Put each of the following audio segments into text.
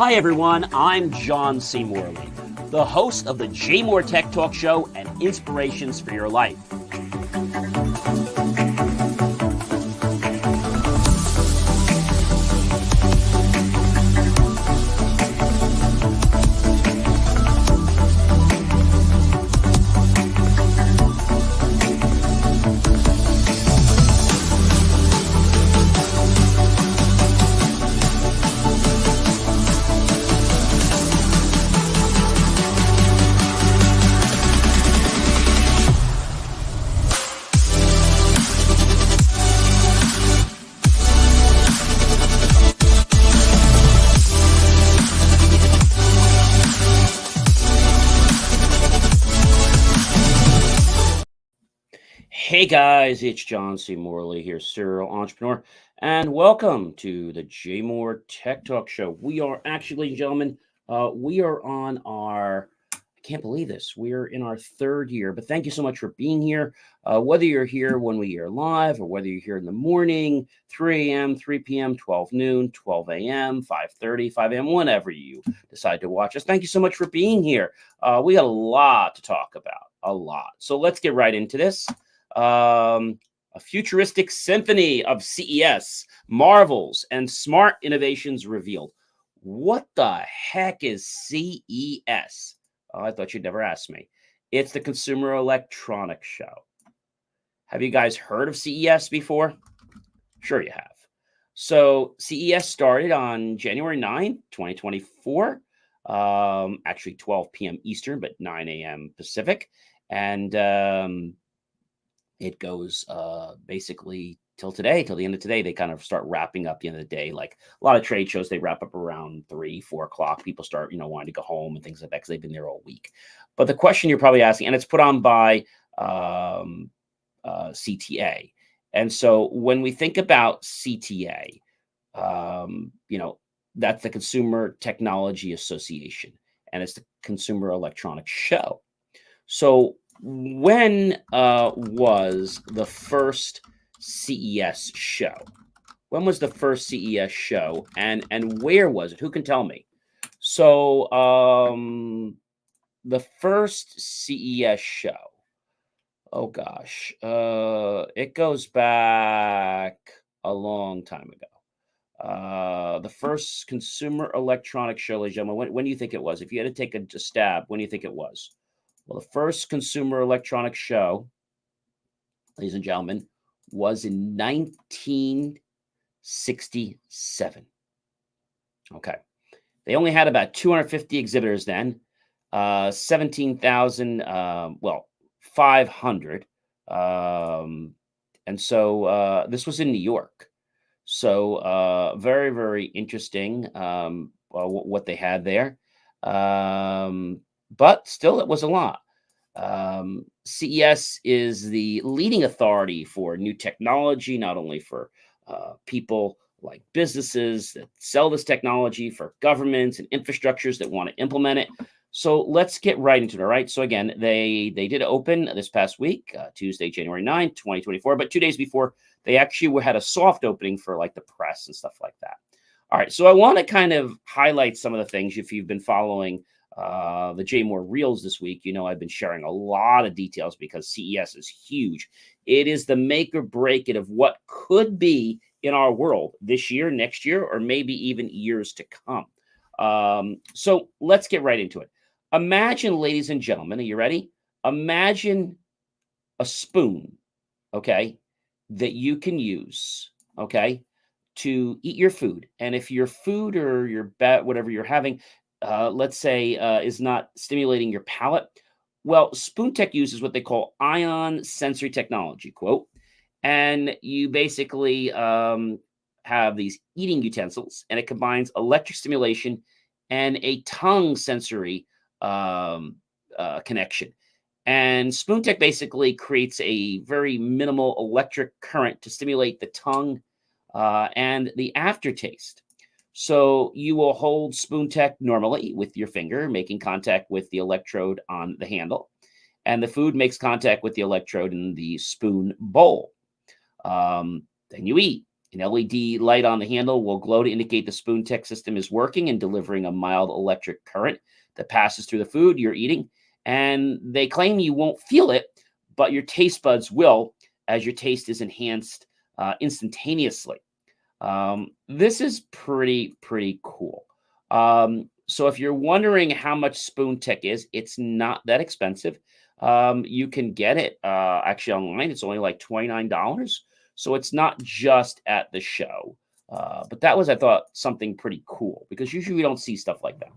Hi everyone, I'm John C. Morley, the host of the JMOR Tech Talk Show and Inspirations for Your Life. Hey guys, it's John C. Morley here, serial entrepreneur, and welcome to the JMOR Tech Talk Show. We are actually, ladies and gentlemen, we are on our, I can't believe this, we're in our third year, but thank you so much for being here. Whether you're here when we are live or whether you're here in the morning, 3 a.m., 3 p.m., 12 noon, 12 a.m., 5:30, 5 a.m., whenever you decide to watch us. Thank you so much for being here. We got a lot to talk about, a lot. So let's get right into this. A futuristic symphony of CES, marvels, and smart innovations revealed. What the heck is CES? Oh, I thought you'd never ask me. It's the Consumer Electronics Show. Have you guys heard of CES before? Sure you have. So CES started on January 9, 2024, actually 12 p.m. Eastern, but 9 a.m. Pacific. And it goes basically till today, till the end of today. They kind of start wrapping up the end of the day. Like a lot of trade shows, they wrap up around 3, 4 o'clock. People start, wanting to go home and things like that because they've been there all week. But the question you're probably asking, and it's put on by CTA. And so when we think about CTA, that's the Consumer Technology Association, and it's the Consumer Electronics Show. So when was the first CES show? When was the first CES show, and where was it? Who can tell me? So the first CES show, oh gosh, it goes back a long time ago. The first Consumer Electronics Show, ladies and gentlemen, when do you think it was? If you had to take a stab, when do you think it was? Well, the first Consumer Electronics Show, ladies and gentlemen, was in 1967. Okay. They only had about 250 exhibitors then, 17,500. And so this was in New York. So very, very interesting what they had there. But still, it was a lot. CES is the leading authority for new technology, not only for people like businesses that sell this technology, for governments and infrastructures that want to implement it. So let's get right into it, all right? So again, they did open this past week, Tuesday, January 9th, 2024. But 2 days before, they actually had a soft opening for like the press and stuff like that. All right, so I want to kind of highlight some of the things if you've been following the JMOR Reels this week. I've been sharing a lot of details because CES is huge. It is the make or break it of what could be in our world this year, next year, or maybe even years to come. So let's get right into it. Imagine, ladies and gentlemen, are you ready? Imagine a spoon, okay, that you can use, okay, to eat your food. And if your food or your whatever you're having, let's say, is not stimulating your palate, well, Spoon TEK uses what they call ion sensory technology, quote, and you basically have these eating utensils, and it combines electric stimulation and a tongue sensory connection. And Spoon TEK basically creates a very minimal electric current to stimulate the tongue and the aftertaste. So you will hold Spoon TEK normally with your finger, making contact with the electrode on the handle, and the food makes contact with the electrode in the spoon bowl. Then you eat. An LED light on the handle will glow to indicate the Spoon TEK system is working and delivering a mild electric current that passes through the food you're eating. And they claim you won't feel it, but your taste buds will, as your taste is enhanced instantaneously. This is pretty cool. So if you're wondering how much Spoon TEK is, it's not that expensive. You can get it actually online. It's only like $29. So it's not just at the show. But that was, I thought, something pretty cool because usually we don't see stuff like that.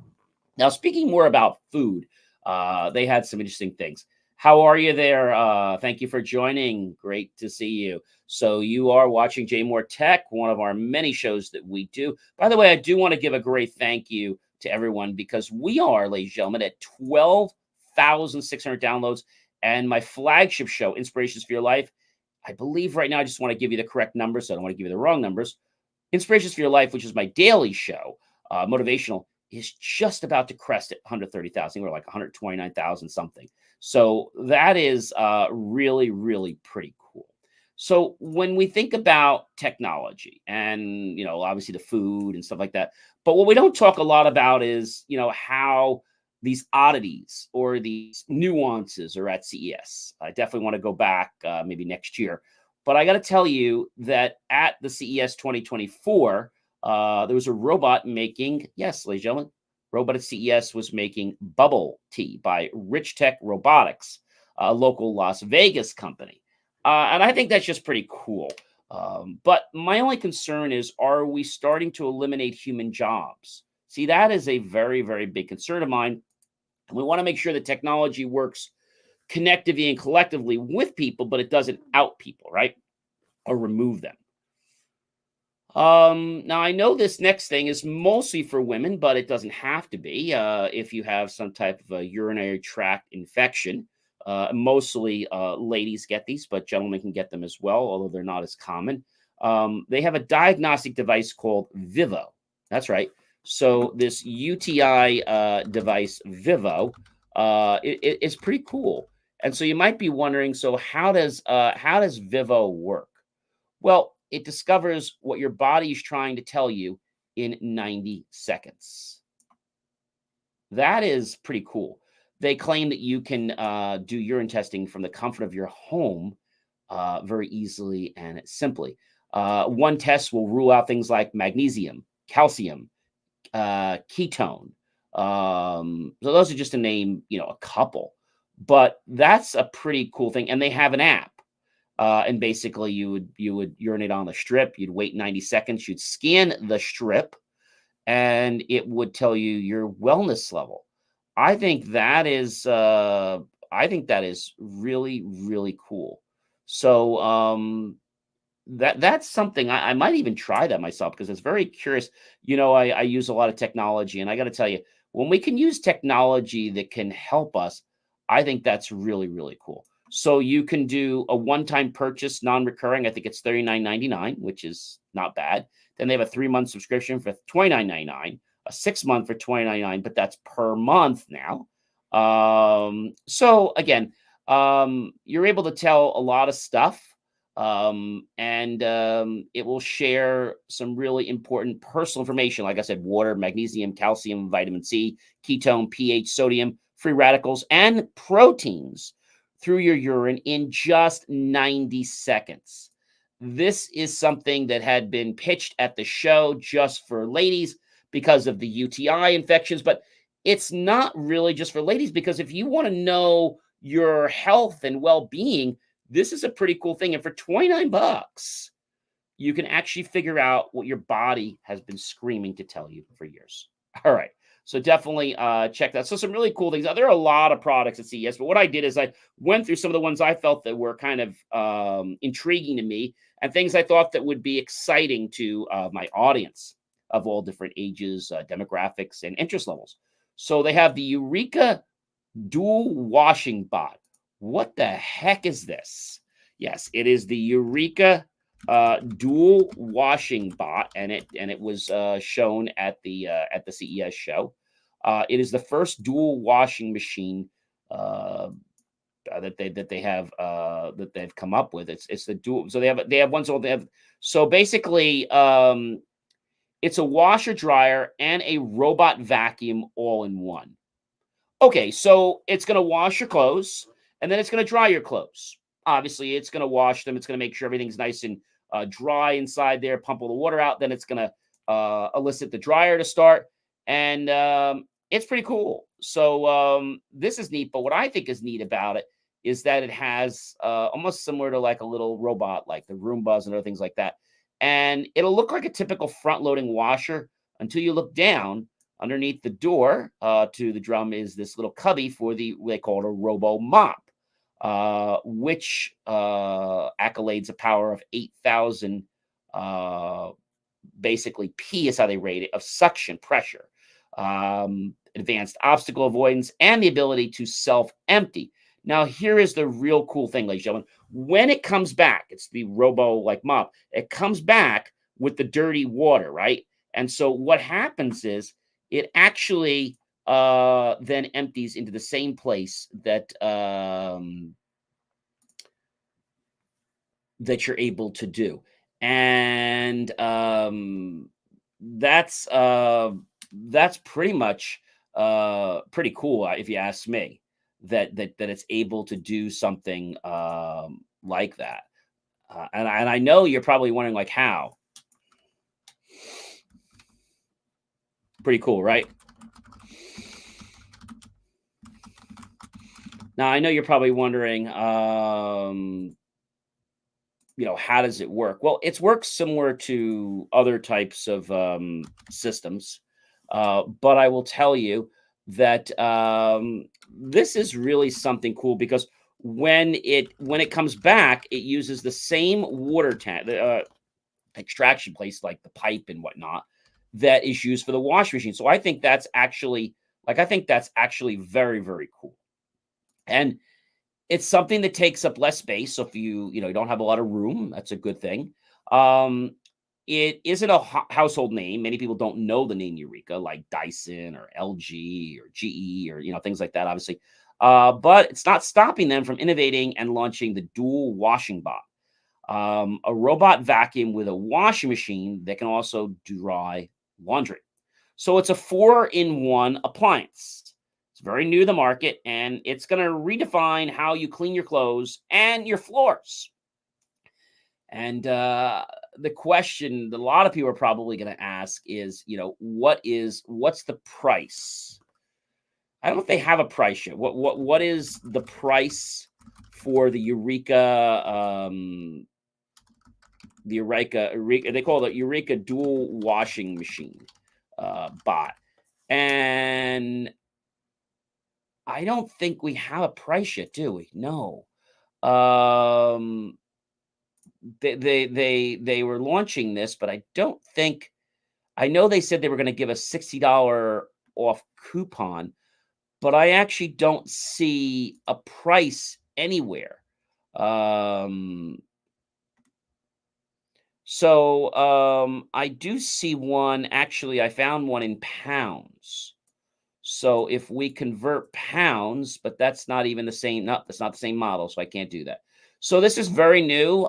Now, speaking more about food, they had some interesting things. How are you there? Thank you for joining. Great to see you. So you are watching JMOR Tech, one of our many shows that we do. By the way, I do want to give a great thank you to everyone because we are, ladies and gentlemen, at 12,600 downloads. And my flagship show, Inspirations for Your Life, I believe right now, I just want to give you the correct numbers, so I don't want to give you the wrong numbers. Inspirations for Your Life, which is my daily show, motivational, is just about to crest at 130,000. We're like 129,000 something. So that is really pretty cool. So when we think about technology and, obviously the food and stuff like that, but what we don't talk a lot about is, how these oddities or these nuances are at CES. I definitely want to go back maybe next year. But I got to tell you that at the CES 2024, there was a robot making, yes, ladies and gentlemen, robot at CES was making bubble tea by Richtech Robotics, a local Las Vegas company. And I think that's just pretty cool. But my only concern is, are we starting to eliminate human jobs? See, that is a very big concern of mine. We want to make sure that technology works connectively and collectively with people, but it doesn't out people, right? Or remove them. Now I know this next thing is mostly for women, but it doesn't have to be. If you have some type of a urinary tract infection, mostly ladies get these, but gentlemen can get them as well, although they're not as common. They have a diagnostic device called Vivoo. That's right. So this UTI device, Vivoo, it's pretty cool. And so you might be wondering, so how does Vivoo work? Well, it discovers what your body is trying to tell you in 90 seconds. That is pretty cool. They claim that you can do urine testing from the comfort of your home very easily and simply. One test will rule out things like magnesium, calcium, ketone. So those are just to name, a couple. But that's a pretty cool thing. And they have an app. And basically you would urinate on the strip, you'd wait 90 seconds, you'd scan the strip, and it would tell you your wellness level. I think that is really cool. So that's something I might even try that myself because it's very curious. I use a lot of technology, and I got to tell you, when we can use technology that can help us, I think that's really cool. So you can do a one-time purchase, non-recurring. I think it's $39.99, which is not bad. Then they have a 3-month subscription for $29.99, a 6-month for $29.99, but that's per month now. So again, you're able to tell a lot of stuff, and it will share some really important personal information. Like I said, water, magnesium, calcium, vitamin C, ketone, pH, sodium, free radicals, and proteins through your urine in just 90 seconds. This is something that had been pitched at the show just for ladies because of the UTI infections, but it's not really just for ladies, because if you want to know your health and well-being, this is a pretty cool thing. And for $29, you can actually figure out what your body has been screaming to tell you for years. All right. So definitely check that. So some really cool things. Now, there are a lot of products at CES, but what I did is I went through some of the ones I felt that were kind of intriguing to me and things I thought that would be exciting to my audience of all different ages, demographics, and interest levels. So they have the Eureka dual washing bot. What the heck is this? Yes, it is the Eureka dual washing bot, and it was shown at the CES show. It is the first dual washing machine that they've come up with. It's the dual. So they have one. So basically, it's a washer dryer and a robot vacuum all in one. Okay, so it's going to wash your clothes and then it's going to dry your clothes. Obviously, it's going to wash them. It's going to make sure everything's nice and dry inside there, pump all the water out. Then it's going to elicit the dryer to start. And it's pretty cool. So this is neat. But what I think is neat about it is that it has almost similar to like a little robot, like the Roombas and other things like that. And it'll look like a typical front-loading washer until you look down. Underneath the door to the drum is this little cubby for they call it a robo mop, which accolades a power of 8,000, basically P is how they rate it, of suction pressure, advanced obstacle avoidance, and the ability to self-empty. Now, here is the real cool thing, ladies and gentlemen. When it comes back, it's the robo like mop, it comes back with the dirty water, right? And so what happens is it actually then empties into the same place that that you're able to do, and that's pretty much pretty cool, if you ask me. That it's able to do something like that, and I know you're probably wondering like how. Pretty cool, right? Now, I know you're probably wondering, how does it work? Well, it works similar to other types of systems, but I will tell you that this is really something cool because when it comes back, it uses the same water tank, extraction place like the pipe and whatnot that is used for the wash machine. So I think that's actually very, very cool. And it's something that takes up less space. So if you don't have a lot of room, that's a good thing. It isn't a household name. Many people don't know the name Eureka, like Dyson or LG or GE or things like that, obviously. But it's not stopping them from innovating and launching the dual washing bot, a robot vacuum with a washing machine that can also dry laundry. So it's a 4-in-1 appliance. It's very new to the market, and it's going to redefine how you clean your clothes and your floors. And the question that a lot of people are probably going to ask is, what's the price? I don't know if they have a price yet. What is the price for the Eureka? The Eureka, they call it Eureka dual washing machine bot, and I don't think we have a price yet, do we? No. They were launching this, but I don't think. I know they said they were going to give a $60 off coupon, but I actually don't see a price anywhere. So I do see one. Actually, I found one in pounds. So if we convert pounds, but that's not even the same. No, that's not the same model, so I can't do that. So this is very new.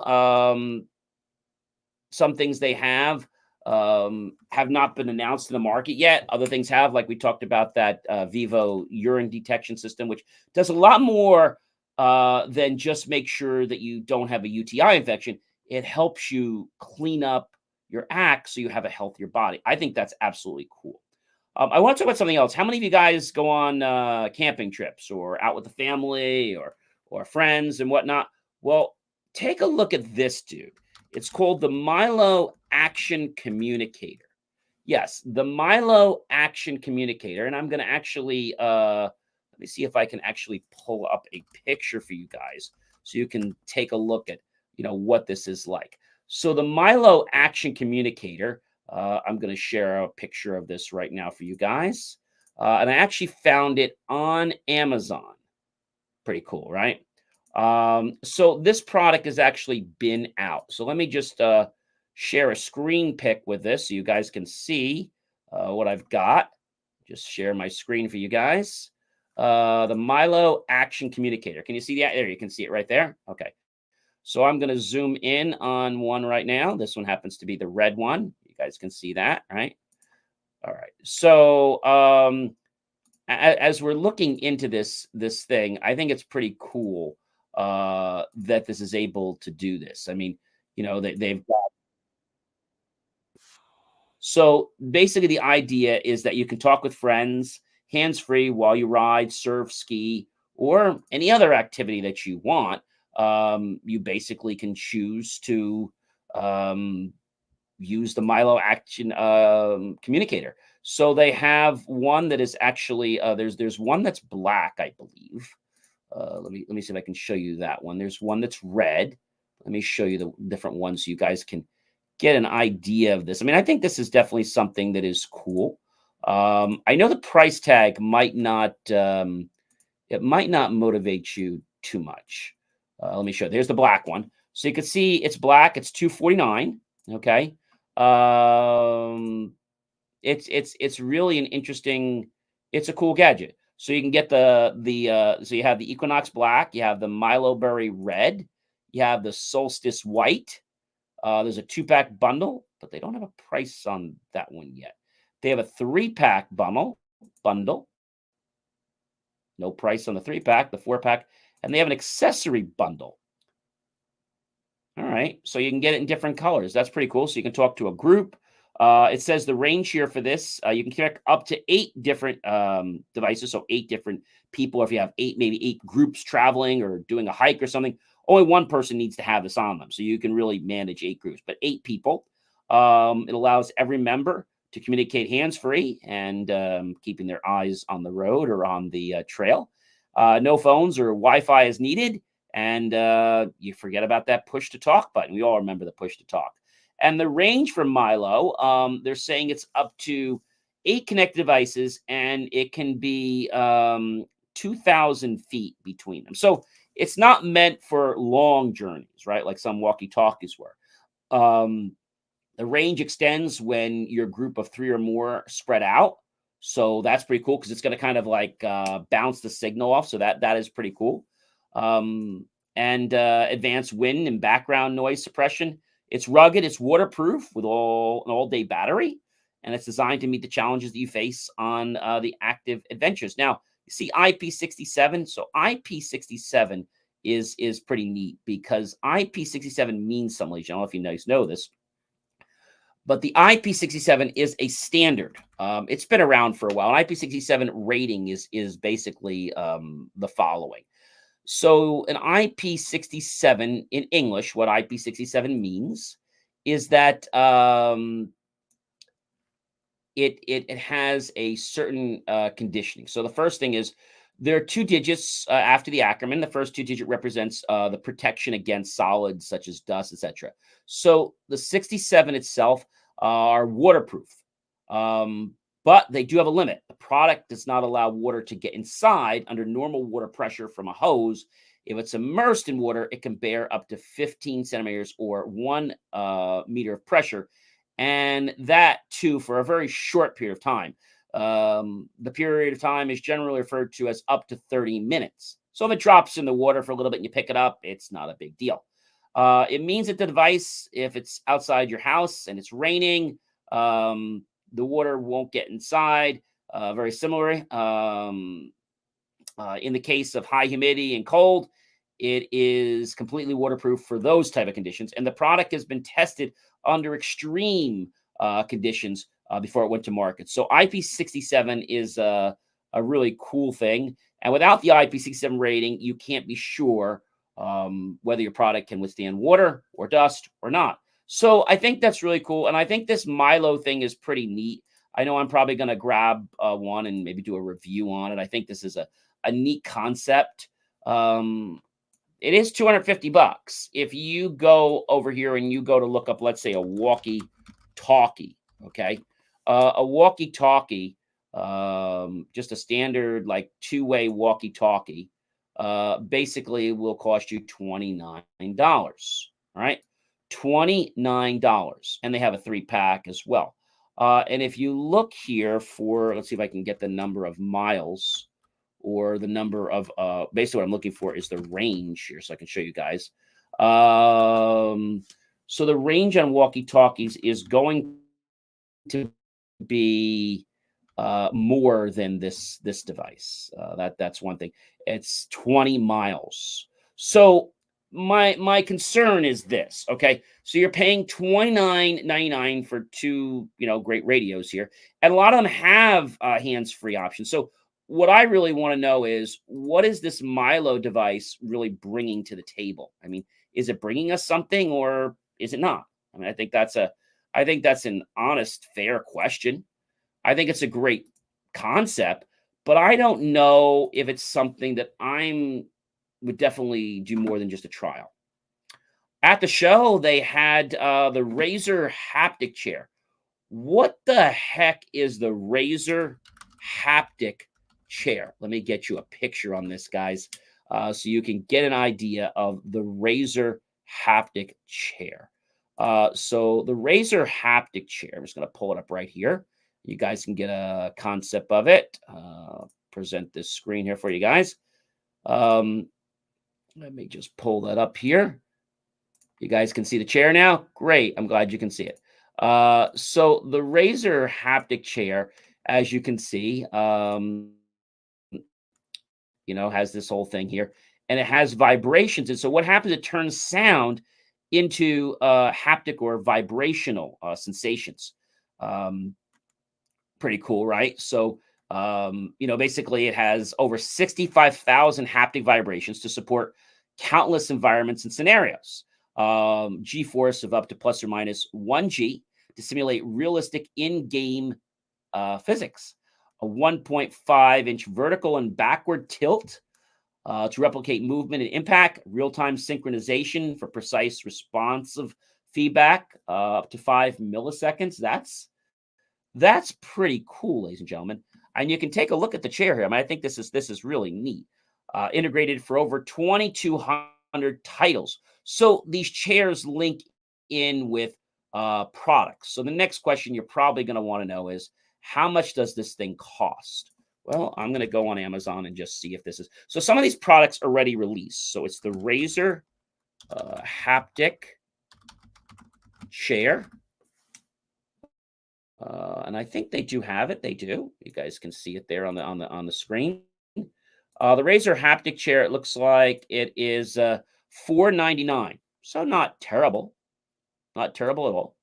Some things they have not been announced in the market yet. Other things have, like we talked about that Vivoo urine detection system, which does a lot more than just make sure that you don't have a UTI infection. It helps you clean up your act so you have a healthier body. I think that's absolutely cool. I want to talk about something else. How many of you guys go on camping trips or out with the family or friends and whatnot? Well, take a look at this dude. It's called the Milo Action Communicator. Yes, the Milo Action Communicator. And I'm going to actually, let me see if I can actually pull up a picture for you guys so you can take a look at, what this is like. So the Milo Action Communicator, I'm going to share a picture of this right now for you guys. And I actually found it on Amazon. Pretty cool, right? So this product has actually been out. So let me just share a screen pic with this so you guys can see what I've got. Just share my screen for you guys. the Milo Action Communicator. Can you see that? There, you can see it right there. Okay. So I'm going to zoom in on one right now. This one happens to be the red one. You guys can see that, right? All right. So as we're looking into this thing, I think it's pretty cool that this is able to do this. I mean, you know, they've so basically the idea is that you can talk with friends hands free while you ride, surf, ski, or any other activity that you want. You basically can choose to um, use the Milo Action Communicator. So they have one that is actually there's one that's black, I believe. Let me see if I can show you that one. There's one that's red. Let me show you the different ones so you guys can get an idea of this. I mean, I think this is definitely something that is cool. I know the price tag might not it might not motivate you too much. Let me show you. There's the black one. So you can see it's black. It's $249. Okay. It's really an interesting. It's a cool gadget. So you can get so you have the Equinox black, you have the Milo Berry red, you have the Solstice white. There's a 2-pack bundle, but they don't have a price on that one yet. They have a 3-pack bundle. No price on the 3-pack, the 4-pack, and they have an accessory bundle. All right, so you can get it in different colors. That's pretty cool. So you can talk to a group. It says the range here for this, you can connect up to 8 different devices, so 8 different people. If you have maybe 8 groups traveling or doing a hike or something, only one person needs to have this on them. So you can really manage 8 groups, but 8 people. It allows every member to communicate hands-free and keeping their eyes on the road or on the trail. No phones or Wi-Fi is needed. And you forget about that push to talk button. We all remember the push to talk. And the range for Milo, they're saying it's up to 8 connected devices, and it can be 2,000 feet between them. So it's not meant for long journeys, right? Like some walkie-talkies were. The range extends when your group of 3 or more spread out. So that's pretty cool because it's going to kind of like bounce the signal off. So that is pretty cool. And advanced wind and background noise suppression. It's rugged, it's waterproof with an all-day battery, and it's designed to meet the challenges that you face on the active adventures. Now, you see IP67. So IP67 is pretty neat because IP67 means something. I don't know if you guys know this, but the IP67 is a standard. It's been around for a while. An IP67 rating is basically the following. So an IP67 in English, what IP67 means is that it has a certain conditioning. So the first thing is there are 2 digits after the acronym. The first 2 digit represents the protection against solids such as dust, etc. So the 67 itself are waterproof. But they do have a limit. The product does not allow water to get inside under normal water pressure from a hose. If it's immersed in water, it can bear up to 15 centimeters or 1 meter of pressure. And that, too, for a very short period of time. The period of time is generally referred to as up to 30 minutes. So if it drops in the water for a little bit and you pick it up, it's not a big deal. It means that the device, if it's outside your house and it's raining, the water won't get inside. Very similar. In the case of high humidity and cold, it is completely waterproof for those type of conditions. And the product has been tested under extreme conditions before it went to market. So IP67 is a really cool thing. And without the IP67 rating, you can't be sure whether your product can withstand water or dust or not. So I think that's really cool. And I think this Milo thing is pretty neat. I know I'm probably going to grab one and maybe do a review on it. I think this is a neat concept. It is $250. If you go over here and you go to look up, let's say, a walkie-talkie, okay? A walkie-talkie, just a standard like 2-way walkie-talkie, basically will cost you $29. All right? $29. And they have a 3-pack as well. And if you look here for, let's see if I can get the number of miles or the number of, basically what I'm looking for is the range here, so I can show you guys. So the range on walkie-talkies is going to be more than this device. That's one thing. It's 20 miles. So my concern is this. Okay, so you're paying $29.99 for two great radios here, and a lot of them have hands-free options. So what I really want to know is, what is this Milo device really bringing to the table? I mean, is it bringing us something, or is it not? I mean, I think that's an honest, fair question. I think it's a great concept, but I don't know if it's something that would definitely do more than just a trial. At the show, they had the Razer Haptic chair. What the heck is the Razer Haptic chair? Let me get you a picture on this, guys, so you can get an idea of the Razer Haptic chair. So the Razer Haptic chair, I'm just going to pull it up right here. You guys can get a concept of it. Present this screen here for you guys. Let me just pull that up here. You guys can see the chair now? Great. I'm glad you can see it. So the Razer Haptic chair, as you can see, has this whole thing here, and it has vibrations. And so what happens, it turns sound into haptic or vibrational sensations. Pretty cool, right? So, basically it has over 65,000 haptic vibrations to support countless environments and scenarios. G-force of up to plus or minus 1G to simulate realistic in-game physics. A 1.5-inch vertical and backward tilt to replicate movement and impact. Real-time synchronization for precise responsive feedback up to 5 milliseconds. That's pretty cool, ladies and gentlemen. And you can take a look at the chair here. I mean, I think this is really neat. Integrated for over 2,200 titles. So these chairs link in with products. So the next question you're probably going to want to know is, how much does this thing cost? Well, I'm going to go on Amazon and just see if this is. So some of these products are already released. So it's the Razer Haptic chair. And I think they do have it. They do. You guys can see it there on the screen. The Razer Haptic chair, it looks like it is $4.99. So not terrible. Not terrible at all.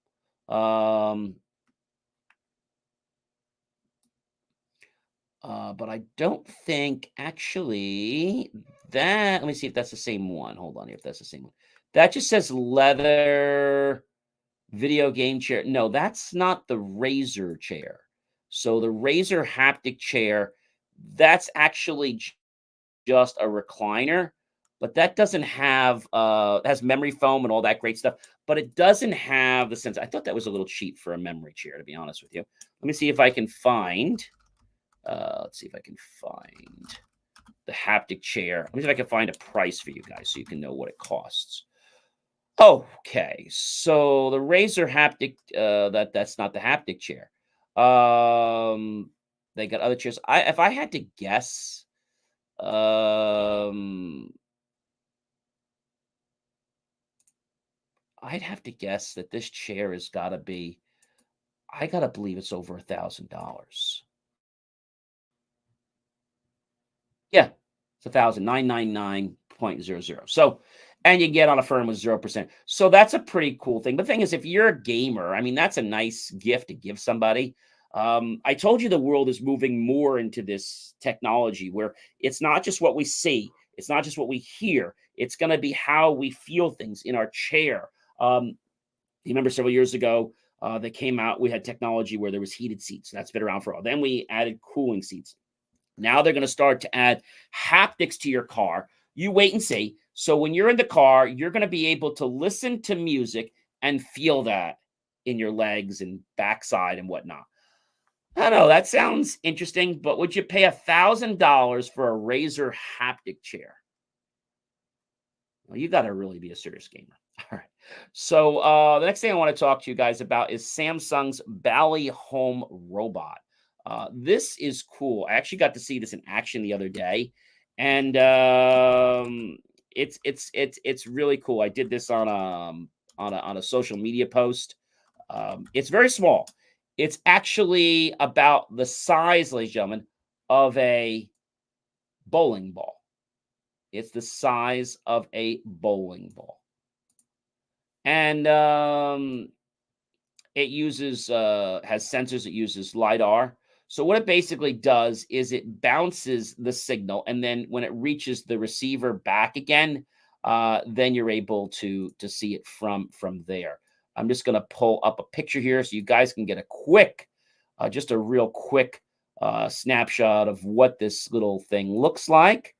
But I don't think actually that, let me see if that's the same one. Hold on here, if that's the same one. That just says leather video game chair. No, that's not the Razer chair. So the Razer Haptic chair, that's actually just a recliner, but that doesn't have, it has memory foam and all that great stuff, but it doesn't have the sense. I thought that was a little cheap for a memory chair, to be honest with you. Let me see if I can find, let's see if I can find the Haptic chair. Let me see if I can find a price for you guys so you can know what it costs. Okay, so the Razer Haptic, that's not the Haptic chair. They got other chairs. If I had to guess, I'd have to guess that this chair has got to be, I got to believe it's over $1,000. Yeah, it's $1,999.00. So, and you get on a firm with 0%. So that's a pretty cool thing. The thing is, if you're a gamer, I mean, that's a nice gift to give somebody. I told you the world is moving more into this technology where it's not just what we see, it's not just what we hear, it's going to be how we feel things in our chair. You remember several years ago, they came out, we had technology where there was heated seats. That's been around for a while. Then we added cooling seats. Now they're going to start to add haptics to your car. You wait and see. So when you're in the car, you're going to be able to listen to music and feel that in your legs and backside and whatnot. I don't know. That sounds interesting, but would you pay $1,000 for a Razer Haptic chair? Well, you got to really be a serious gamer. All right. So the next thing I want to talk to you guys about is Samsung's Balle home robot. This is cool. I actually got to see this in action the other day, and it's really cool. I did this on a social media post. It's very small. It's actually about the size, ladies and gentlemen, of a bowling ball. It's the size of a bowling ball. And it uses has sensors. It uses LiDAR. So what it basically does is it bounces the signal, and then when it reaches the receiver back again, then you're able to see it from there. I'm just going to pull up a picture here so you guys can get a quick, just a real quick snapshot of what this little thing looks like,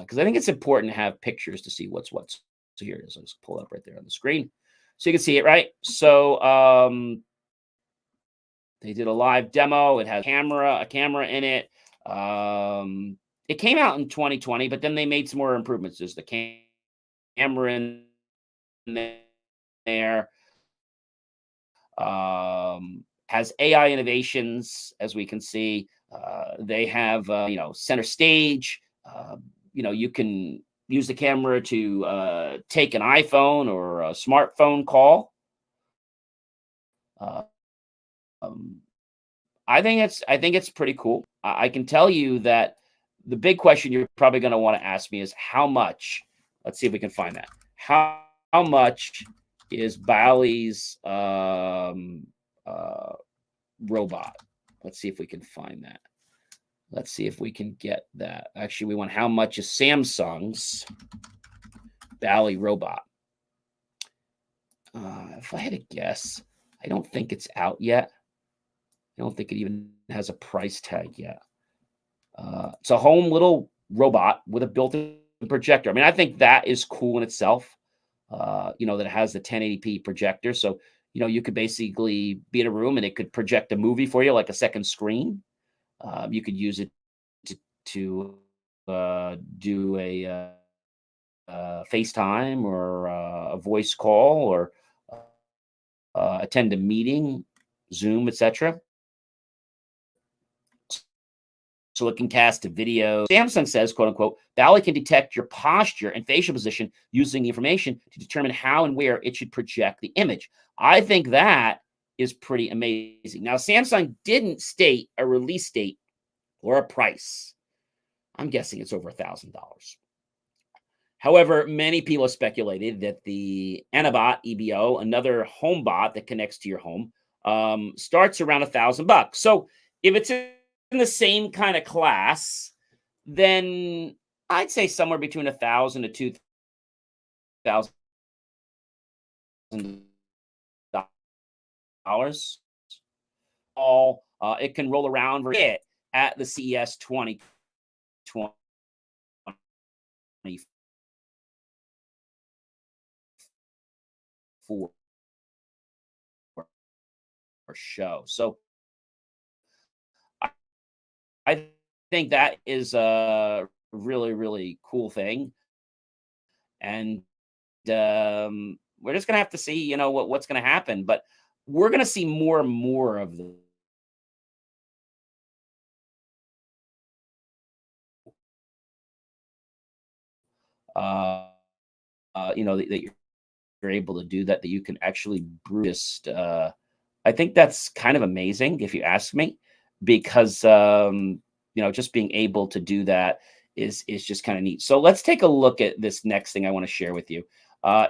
because I think it's important to have pictures to see what's what. So here it is. I'll just pull it up right there on the screen so you can see it, right? So they did a live demo. It has a camera in it. It came out in 2020, but then they made some more improvements. There's the camera in there. Has AI innovations, as we can see. They have, center stage. You can use the camera to take an iPhone or a smartphone call. I think it's pretty cool. I can tell you that the big question you're probably going to want to ask me is how much. Let's see if we can find that. How much is Balle's robot? Let's see if we can find that. Let's see if we can get that. Actually, we want how much is Samsung's Balle robot. If I had to guess, I don't think it's out yet. I don't think it even has a price tag yet. It's a home little robot with a built-in projector. I mean, I think that is cool in itself. That it has the 1080p projector. So, you could basically be in a room and it could project a movie for you, like a second screen. You could use it to do a FaceTime or a voice call or attend a meeting, Zoom, etc. So it can cast a video. Samsung says, quote unquote, Balle can detect your posture and facial position using the information to determine how and where it should project the image. I think that is pretty amazing. Now, Samsung didn't state a release date or a price. I'm guessing it's over $1,000. However, many people have speculated that the Anabot EBO, another home bot that connects to your home, starts around $1,000. So if it's in the same kind of class, then I'd say somewhere between $1,000 to $2,000. It can roll around at the CES 2024 show. So I think that is a really, really cool thing. And we're just going to have to see, what's going to happen. But we're going to see more and more of the that you're able to do that you can actually brew just I think that's kind of amazing if you ask me, because just being able to do that is just kind of neat. So let's take a look at this next thing I want to share with you.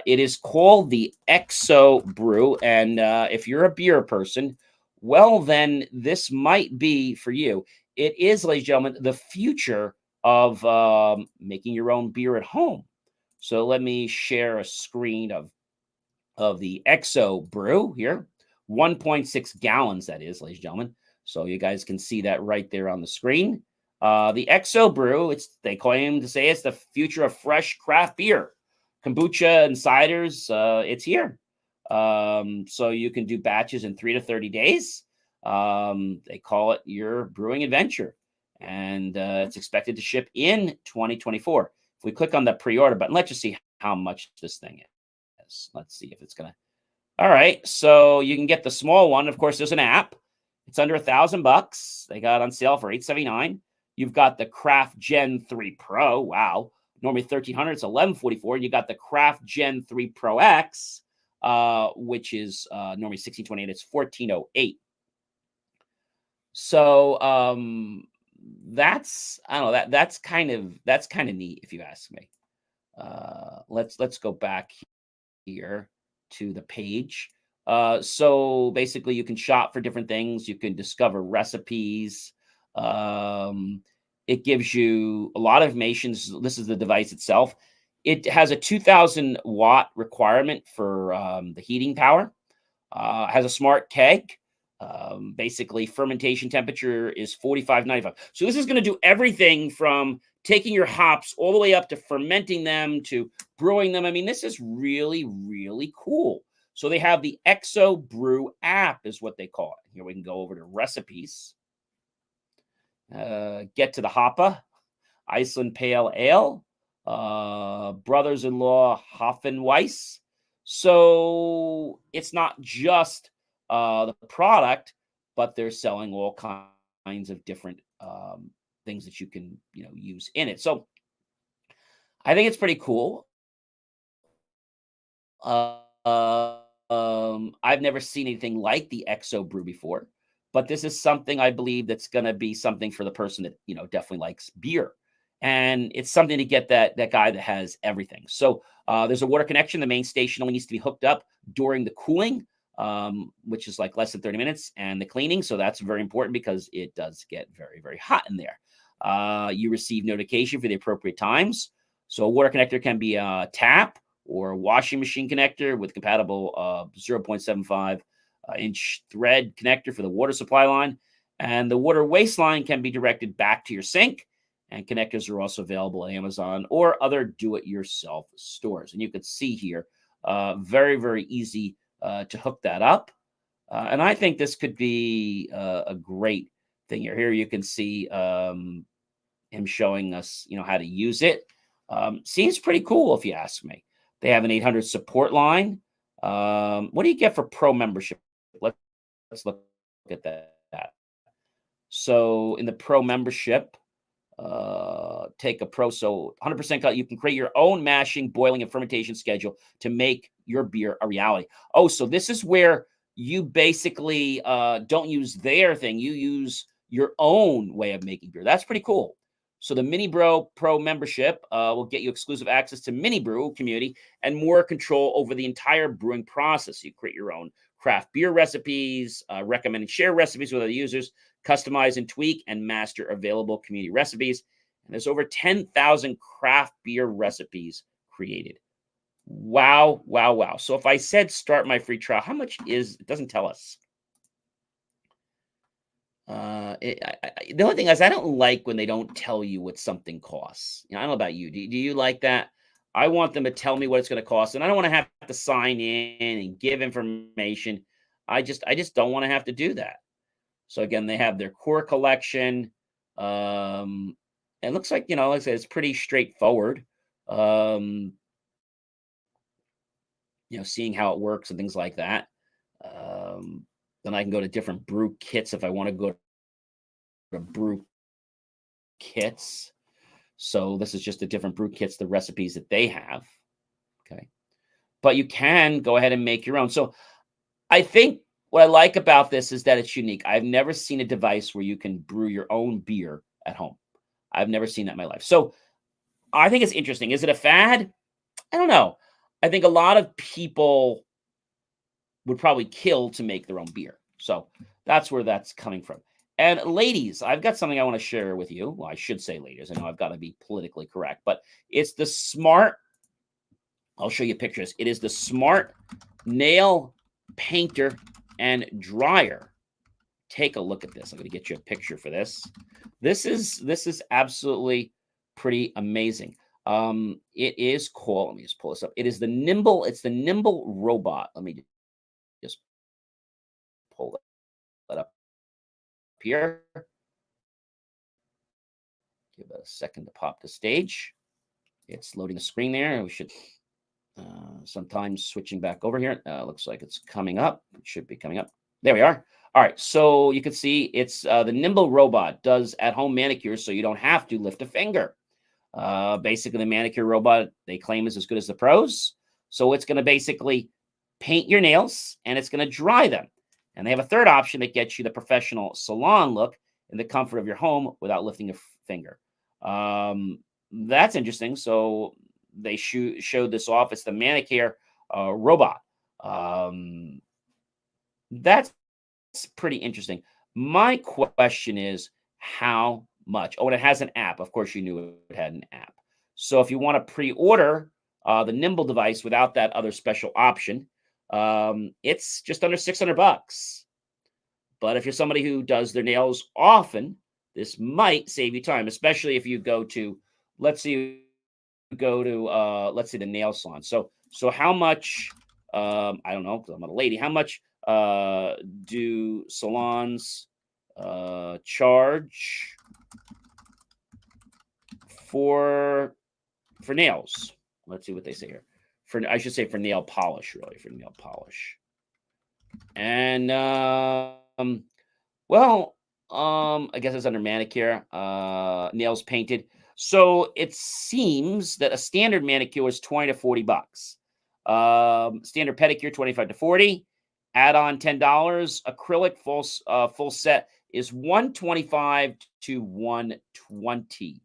It is called the Exobrew, and if you're a beer person, well, then this might be for you. It is, ladies and gentlemen, the future of making your own beer at home. So let me share a screen of the Exobrew here. 1.6 gallons, that is, ladies and gentlemen. So you guys can see that right there on the screen. The Exobrew, they claim to say it's the future of fresh craft beer. Kombucha and ciders, it's here. So you can do batches in 3 to 30 days. They call it your brewing adventure. And it's expected to ship in 2024. If we click on the pre-order button, let's just see how much this thing is. Let's see if it's going to. All right, so you can get the small one. Of course, there's an app. It's under $1,000. They got it on sale for $879. You've got the Craft Gen 3 Pro. Wow. Normally $1,300. It's $1,144. You got the Craft Gen 3 Pro X, which is normally $1,628. It's $1,408. So that's, I don't know, that's kind of neat if you ask me. Let's go back here to the page. So basically you can shop for different things. You can discover recipes. It gives you a lot of information. This is the device itself. It has a 2,000 watt requirement for the heating power. Has a smart keg. Basically fermentation temperature is 45.95. So this is going to do everything from taking your hops all the way up to fermenting them to brewing them. I mean, this is really, really cool. So they have the Exobrew app is what they call it. Here we can go over to recipes. Get to the Hoppa, Iceland Pale Ale, brothers-in-law Hoffenweiss. So it's not just the product, but they're selling all kinds of different things that you can, use in it. So I think it's pretty cool. I've never seen anything like the Exobrew before, but this is something I believe that's going to be something for the person that, definitely likes beer. And it's something to get that guy that has everything. So there's a water connection. The main station only needs to be hooked up during the cooling, which is like less than 30 minutes, and the cleaning. So that's very important because it does get very, very hot in there. You receive notification for the appropriate times. So a water connector can be a tap or a washing machine connector with compatible 0.75 inch thread connector for the water supply line. And the water waste line can be directed back to your sink. And connectors are also available at Amazon or other do-it-yourself stores. And you can see here, very, very easy to hook that up. And I think this could be a great thing here. Here you can see him showing us, how to use it. Seems pretty cool if you ask me. They have an 800 support line. What do you get for pro membership? Let's look at that. So in the pro membership, take a pro, so 100% cut. You can create your own mashing, boiling, and fermentation schedule to make your beer a reality. Oh, so this is where you basically don't use their thing. You use your own way of making beer. That's pretty cool. So the Mini Bro Pro membership will get you exclusive access to Mini Brew community and more control over the entire brewing process. You create your own craft beer recipes, recommend and share recipes with other users, customize and tweak and master available community recipes. And there's over 10,000 craft beer recipes created. Wow, wow, wow. So if I said start my free trial, how much is, it doesn't tell us. The only thing is I don't like when they don't tell you what something costs. I don't know about you. Do you like that? I want them to tell me what it's going to cost, and I don't want to have to sign in and give information. I just don't want to have to do that. So again, they have their core collection. It looks like, like I said, it's pretty straightforward. Seeing how it works and things like that. Then I can go to different brew kits if I want to go to brew kits. So this is just the different brew kits, the recipes that they have. Okay. But you can go ahead and make your own. So I think what I like about this is that it's unique. I've never seen a device where you can brew your own beer at home. I've never seen that in my life. So I think it's interesting. Is it a fad? I don't know. I think a lot of people would probably kill to make their own beer. So that's where that's coming from. And ladies, I've got something I want to share with you. Well, I should say ladies. I know I've got to be politically correct, but it's the smart, I'll show you pictures. It is the smart nail painter and dryer. Take a look at this. I'm going to get you a picture for this. This is absolutely pretty amazing. It is called, let me just pull this up. It's the Nimble robot. Let me just pull that up here. Give it a second to pop the stage. It's loading the screen there. We should sometimes switching back over here. Looks like it's coming up. It should be coming up. There we are. All right, so you can see it's the Nimble robot does at-home manicures, so you don't have to lift a finger. Basically, the manicure robot, they claim, is as good as the pros. So it's going to basically paint your nails, and it's going to dry them. And they have a third option that gets you the professional salon look in the comfort of your home without lifting a finger. That's interesting. So they showed this off. It's the manicure robot. That's pretty interesting. My question is, how much? Oh, and it has an app. Of course, you knew it had an app. So if you want to pre-order the Nimble device without that other special option, it's just under $600. But if you're somebody who does their nails often, this might save you time, especially if you go to, let's say, the nail salon. So how much? I don't know, because I'm not a lady. How much do salons charge for nails? Let's see what they say here. I should say for nail polish, really, for nail polish. And I guess it's under manicure, nails painted. So it seems that a standard manicure is $20 to $40. Standard pedicure, $25 to $40. Add-on $10. Acrylic full set is $125 to $120.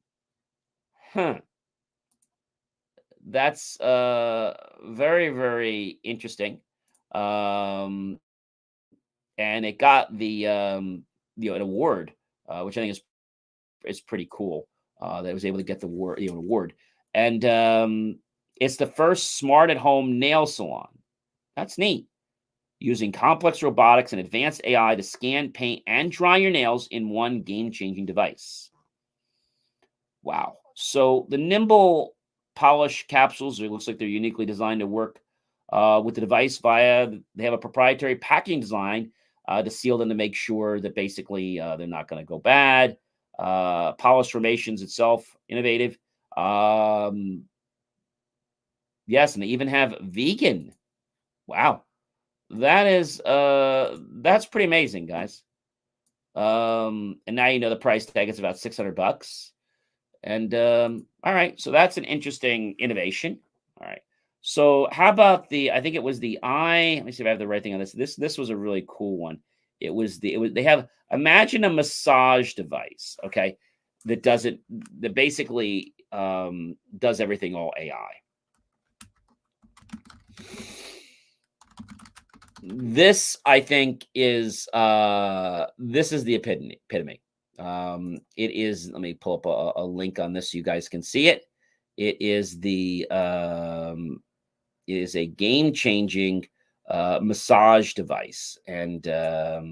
That's very, very interesting. And it got the an award, which I think is pretty cool. That it was able to get the award, and it's the first smart at home nail salon. That's neat. Using complex robotics and advanced AI to scan, paint, and dry your nails in one game-changing device. Wow. So the Nimble polish capsules, it looks like they're uniquely designed to work with the device they have a proprietary packaging design to seal them to make sure that basically they're not going to go bad. Polish formations itself, innovative. Yes, and they even have vegan. Wow. That's pretty amazing, guys. And now you know the price tag is about $600. And all right, so that's an interesting innovation. All right. So how about I think it was the let me see if I have the right thing on this. This was a really cool one. They have, imagine a massage device, okay, that basically does everything all AI. This, I think, is this is the epitome. It is, let me pull up a link on this so you guys can see it. It is a game-changing massage device. And let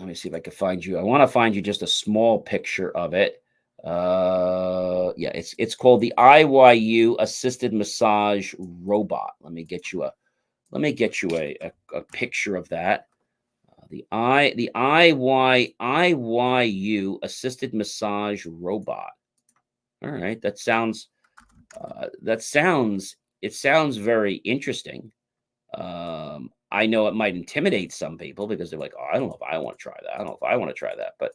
me see if I can find you. I want to find you just a small picture of it. Yeah, it's called the IYU assisted massage robot. Let me get you a picture of that. The IYU assisted massage robot. All right, it sounds very interesting. I know it might intimidate some people because they're like, oh, I don't know if I want to try that. I don't know if I want to try that. But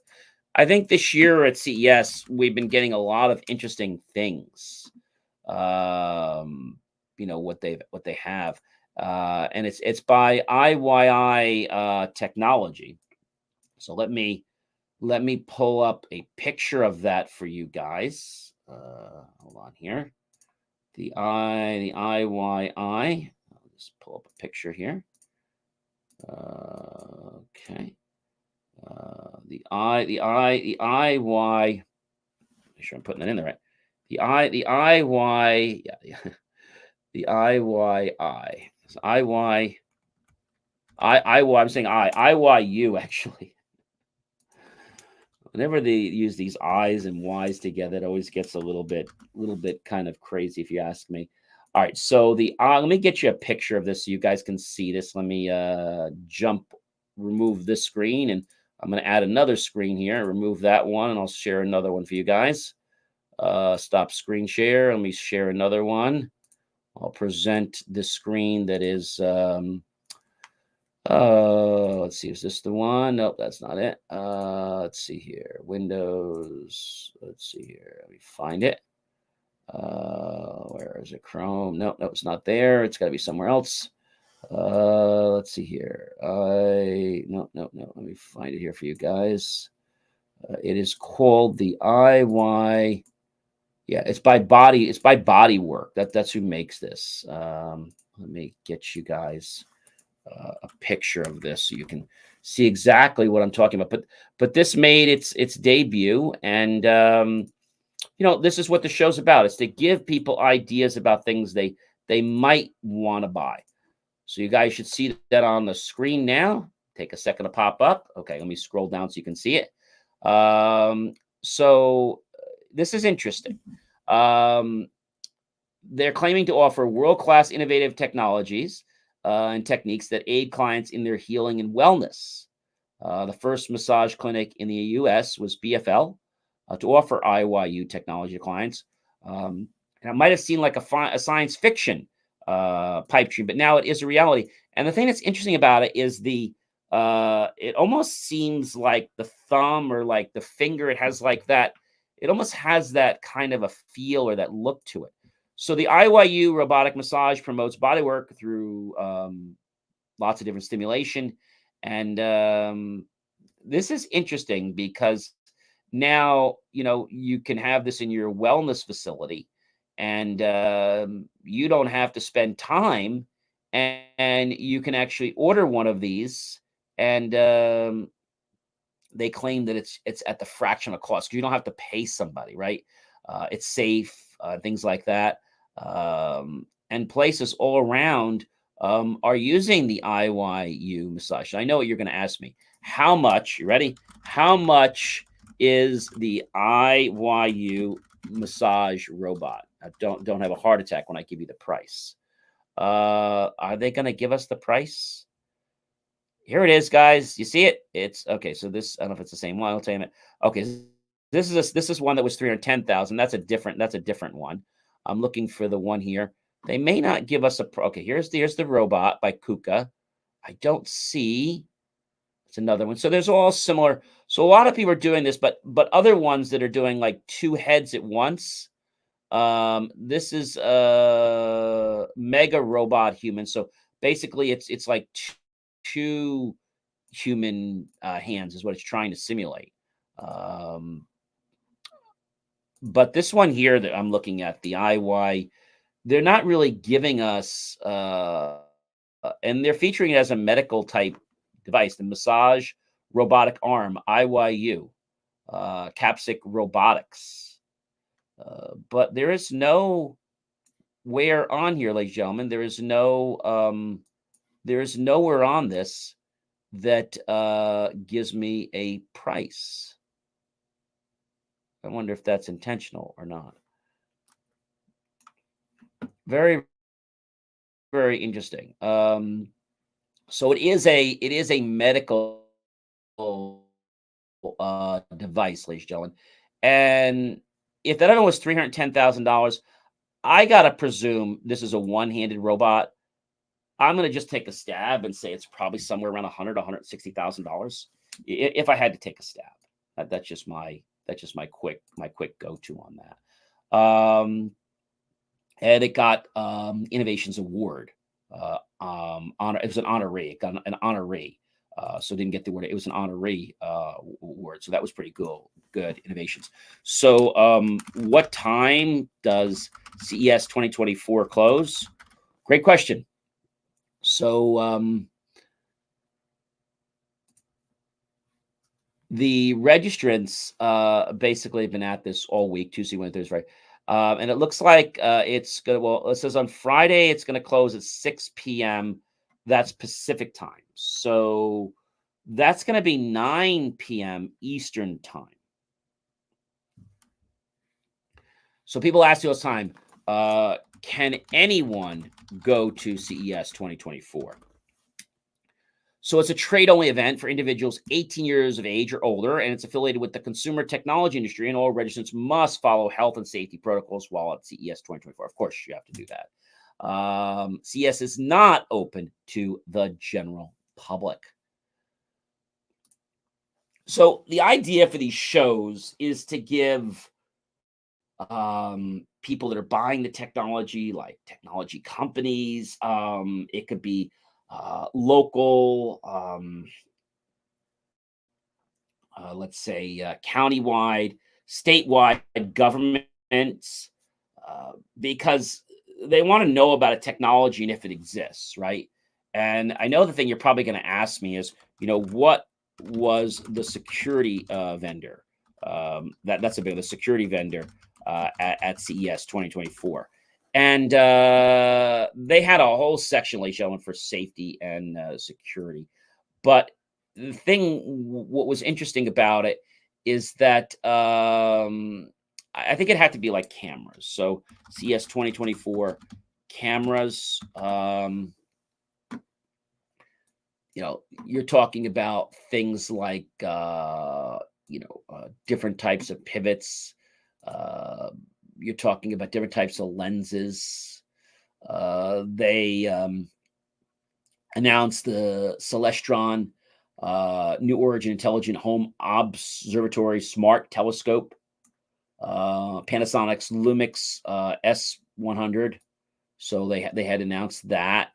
I think this year at CES, we've been getting a lot of interesting things. What they have. And it's by IYI Technology. So let me pull up a picture of that for you guys. Hold on here. The IYI. I'll just pull up a picture here. Okay. The IY. Make sure I'm putting that in there right. The IY. Yeah. The IYI. I'm saying IYU actually. Whenever they use these I's and Y's together, it always gets a little bit kind of crazy, if you ask me. All right, so let me get you a picture of this so you guys can see this. Let me remove this screen, and I'm going to add another screen here. Remove that one, and I'll share another one for you guys. Stop screen share. Let me share another one. I'll present the screen that is, let's see, is this the one? Nope, that's not it. Let's see here, Windows. Let's see here, let me find it. Where is it? Chrome? No, it's not there. It's got to be somewhere else. Let's see here. No. Let me find it here for you guys. It is called the IY. Yeah, it's by Body. It's by Bodywork. That's who makes this. Let me get you guys a picture of this so you can see exactly what I'm talking about. But this made its debut, and this is what the show's about. It's to give people ideas about things they might want to buy. So you guys should see that on the screen now. Take a second to pop up. Okay, let me scroll down so you can see it. So this is interesting. They're claiming to offer world-class innovative technologies and techniques that aid clients in their healing and wellness. The first massage clinic in the U.S. was BFL to offer IYU technology to clients. And it might have seemed like a science fiction pipe dream, but now it is a reality. And the thing that's interesting about it is it almost seems like the thumb or like the finger, it has like that. It almost has that kind of a feel or that look to it. So the IYU robotic massage promotes bodywork through lots of different stimulation. And this is interesting because now, you can have this in your wellness facility, and you don't have to spend time, and you can actually order one of these, and they claim that it's at the fraction of cost. You don't have to pay somebody, right? It's safe, things like that. And places all around are using the IYU massage. I know what you're going to ask me. How much? You ready? How much is the IYU massage robot? Don't have a heart attack when I give you the price. Are they going to give us the price? Here it is, guys. You see it? It's okay. So this, I don't know if it's the same one. I'll tell you. Okay, this is one that was 310,000. That's a different one. I'm looking for the one here. They may not give us okay. Here's the robot by Kuka. I don't see. It's another one. So there's all similar. So a lot of people are doing this, but other ones that are doing like two heads at once. This is Mega Robot Human. So basically, it's like two human hands is what it's trying to simulate. But this one here that I'm looking at, the IY, they're not really giving us, and they're featuring it as a medical type device, the massage robotic arm, IYU, Haptic Robotics. But there is no where on here, ladies and gentlemen, there is nowhere on this that gives me a price. I wonder if that's intentional or not. Very, very interesting. So it is a medical device, ladies and gentlemen. And if that other one was $310,000, I gotta presume this is a one-handed robot. I'm gonna just take a stab and say it's probably somewhere around $160,000 if I had to take a stab. That's just my quick go-to on that. And it got Innovations Award. Honor. It was an honoree. It got an honoree. So it didn't get the award. It was an honoree award. So that was pretty cool. Good innovations. So what time does CES 2024 close? Great question. So the registrants basically have been at this all week, Tuesday, Wednesday, Thursday, Friday. And it looks like it's going to, well, it says on Friday, it's going to close at 6 p.m. That's Pacific time. So that's going to be 9 p.m. Eastern time. So people ask you all the time, can anyone go to CES 2024? So it's a trade-only event for individuals 18 years of age or older, and it's affiliated with the consumer technology industry, and all registrants must follow health and safety protocols while at CES 2024. Of course, you have to do that. CES is not open to the general public. So the idea for these shows is to give people that are buying the technology, like technology companies, it could be local, let's say countywide, statewide governments, because they want to know about a technology and if it exists, right? And I know the thing you're probably going to ask me is, what was the security vendor? That's a big the security vendor at CES 2024. And they had a whole section, ladies and gentlemen, for safety and security. But the thing, what was interesting about it is that I think it had to be like cameras. So CES 2024 cameras, you're talking about things like, different types of pivots. You're talking about different types of lenses. They announced the Celestron New Origin Intelligent Home Observatory Smart Telescope, Panasonic's Lumix S100. So they had announced that.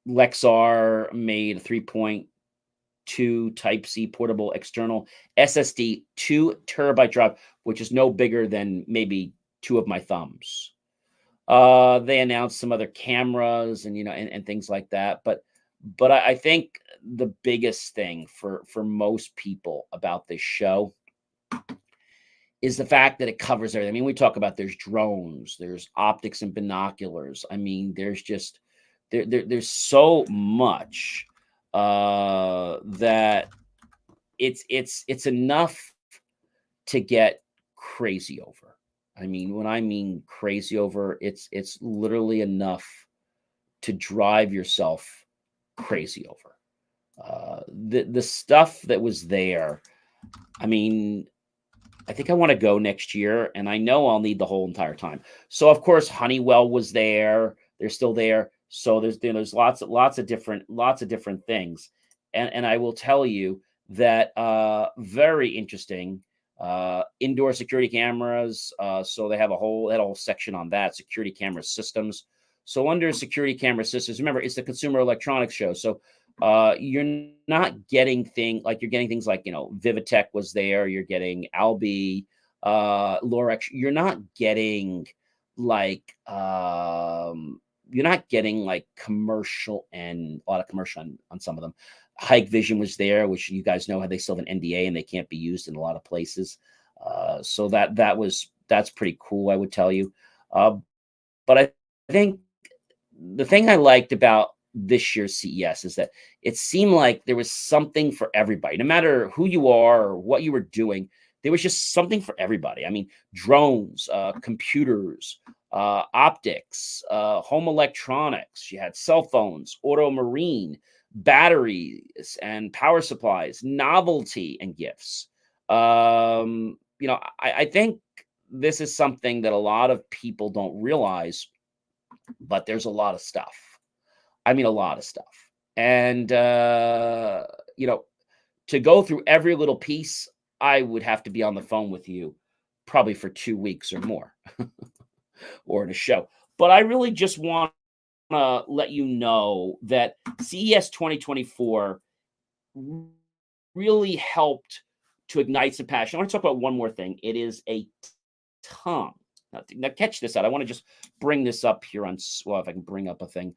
Lexar made a 3.2 Type-C portable external SSD 2 terabyte drive, which is no bigger than maybe two of my thumbs. They announced some other cameras and and things like that. But I think the biggest thing for most people about this show is the fact that it covers everything. I mean, we talk about there's drones, there's optics and binoculars. I mean, there's just there's so much that it's enough to get crazy over. I mean, when I mean crazy over, it's literally enough to drive yourself crazy over. The stuff that was there. I mean, I think I want to go next year, and I know I'll need the whole entire time. So of course, Honeywell was there; they're still there. So there's lots of different things, and I will tell you that very interesting. Indoor security cameras. So they have a whole section on that, security camera systems. So under security camera systems, remember it's the Consumer Electronics Show. So you're not getting you're getting things like Vivitech was there. You're getting Albi, Lorex. You're not getting like commercial, and a lot of commercial on some of them. Hike Vision was there, which you guys know how they still have an NDA and they can't be used in a lot of places. So that's pretty cool, I would tell you. But I think the thing I liked about this year's CES is that it seemed like there was something for everybody, no matter who you are or what you were doing. There was just something for everybody. I mean, drones, computers, optics, home electronics. You had cell phones, auto marine, batteries and power supplies, novelty and gifts. I think this is something that a lot of people don't realize, but there's a lot of stuff. I mean, a lot of stuff. And, to go through every little piece, I would have to be on the phone with you probably for 2 weeks or more or in a show. But I really just want to let you know that CES 2024 really helped to ignite some passion. I want to talk about one more thing. It is a tongue. Now catch this out. I want to just bring this up here on, well, if I can bring up a thing.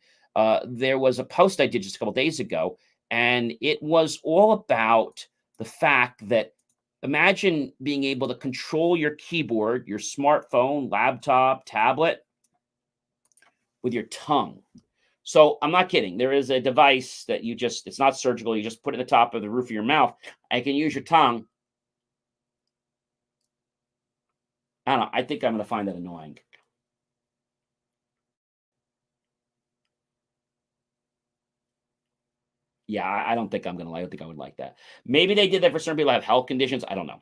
There was a post I did just a couple days ago, and it was all about the fact that imagine being able to control your keyboard, your smartphone, laptop, tablet with your tongue. So I'm not kidding. There is a device that it's not surgical. You just put it at the top of the roof of your mouth. And you can use your tongue. I don't know. I think I'm going to find that annoying. Yeah, I don't think I'm going to like. I don't think I would like that. Maybe they did that for certain people who have health conditions. I don't know.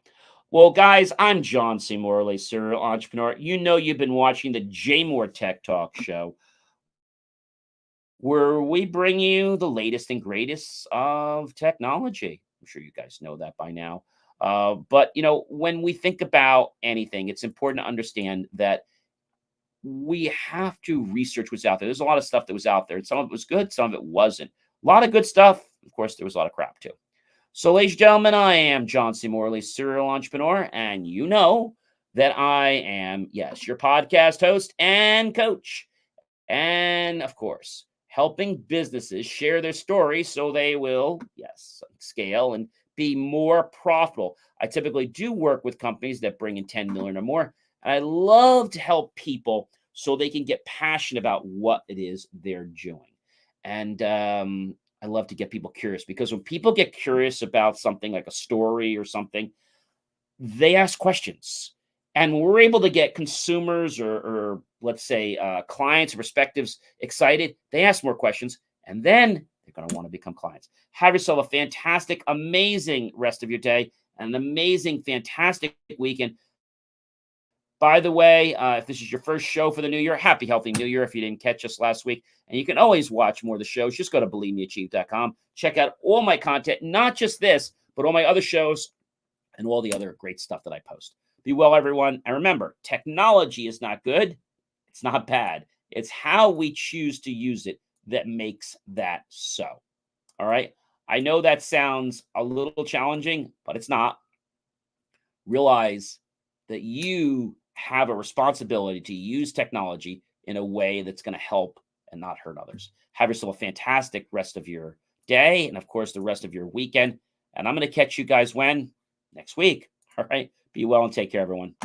Well, guys, I'm John C. Morley, serial entrepreneur. You know you've been watching the JMOR Tech Talk Show, where we bring you the latest and greatest of technology. I'm sure you guys know that by now. But, when we think about anything, it's important to understand that we have to research what's out there. There's a lot of stuff that was out there, and some of it was good, some of it wasn't. A lot of good stuff. Of course, there was a lot of crap too. So, ladies and gentlemen, I am John C. Morley, serial entrepreneur, and you know that I am, yes, your podcast host and coach. And of course, helping businesses share their stories so they will, yes, scale and be more profitable. I typically do work with companies that bring in 10 million or more. And I love to help people so they can get passionate about what it is they're doing. And I love to get people curious, because when people get curious about something like a story or something, they ask questions. And when we're able to get consumers or let's say clients or perspectives excited, they ask more questions, and then they're going to want to become clients. Have yourself a fantastic, amazing rest of your day, and an amazing, fantastic weekend. By the way, if this is your first show for the new year, happy, healthy new year if you didn't catch us last week. And you can always watch more of the shows. Just go to BelieveMeAchieve.com. Check out all my content, not just this, but all my other shows and all the other great stuff that I post. Be well, everyone. And remember, technology is not good. It's not bad. It's how we choose to use it that makes that so. All right. I know that sounds a little challenging, but it's not. Realize that you have a responsibility to use technology in a way that's going to help and not hurt others. Have yourself a fantastic rest of your day and, of course, the rest of your weekend. And I'm going to catch you guys when? Next week. All right. Be well and take care, everyone.